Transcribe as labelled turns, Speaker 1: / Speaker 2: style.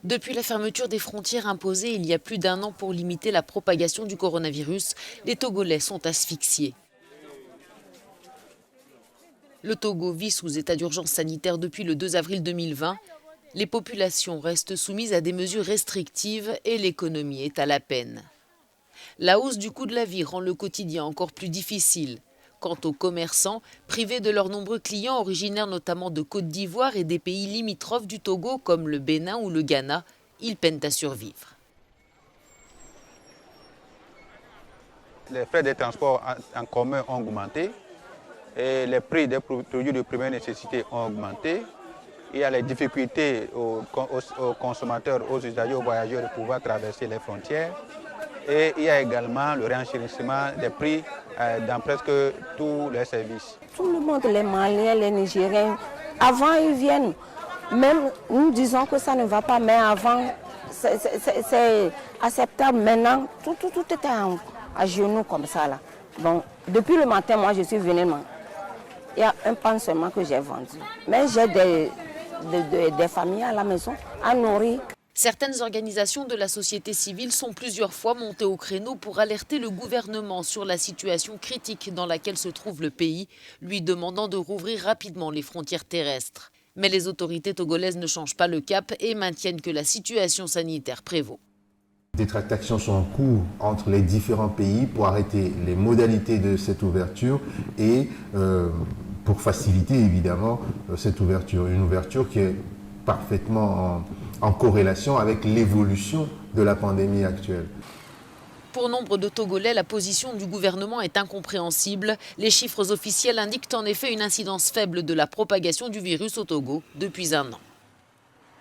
Speaker 1: Depuis la fermeture des frontières imposée il y a plus d'un an pour limiter la propagation du coronavirus, les Togolais sont asphyxiés. Le Togo vit sous état d'urgence sanitaire depuis le 2 avril 2020. Les populations restent soumises à des mesures restrictives et l'économie est à la peine. La hausse du coût de la vie rend le quotidien encore plus difficile. Quant aux commerçants, privés de leurs nombreux clients originaires notamment de Côte d'Ivoire et des pays limitrophes du Togo comme le Bénin ou le Ghana, ils peinent à survivre.
Speaker 2: Les frais de transport en commun ont augmenté et les prix des produits de première nécessité ont augmenté. Il y a les difficultés aux consommateurs, aux usagers, aux voyageurs de pouvoir traverser les frontières. Et il y a également le renchérissement des prix dans presque tous les services.
Speaker 3: Tout le monde, les Maliens, les Nigériens, avant ils viennent, même nous disons que ça ne va pas, mais avant c'est acceptable. Maintenant, tout était à genoux comme ça là. Bon, depuis le matin, moi je suis venue, il y a un pain seulement que j'ai vendu. Mais j'ai des familles à la maison à nourrir.
Speaker 1: Certaines organisations de la société civile sont plusieurs fois montées au créneau pour alerter le gouvernement sur la situation critique dans laquelle se trouve le pays, lui demandant de rouvrir rapidement les frontières terrestres. Mais les autorités togolaises ne changent pas le cap et maintiennent que la situation sanitaire prévaut.
Speaker 4: Des tractations sont en cours entre les différents pays pour arrêter les modalités de cette ouverture et pour faciliter évidemment cette ouverture. Une ouverture qui est parfaitement en corrélation avec l'évolution de la pandémie actuelle.
Speaker 1: Pour nombre de Togolais, la position du gouvernement est incompréhensible. Les chiffres officiels indiquent en effet une incidence faible de la propagation du virus au Togo depuis un an.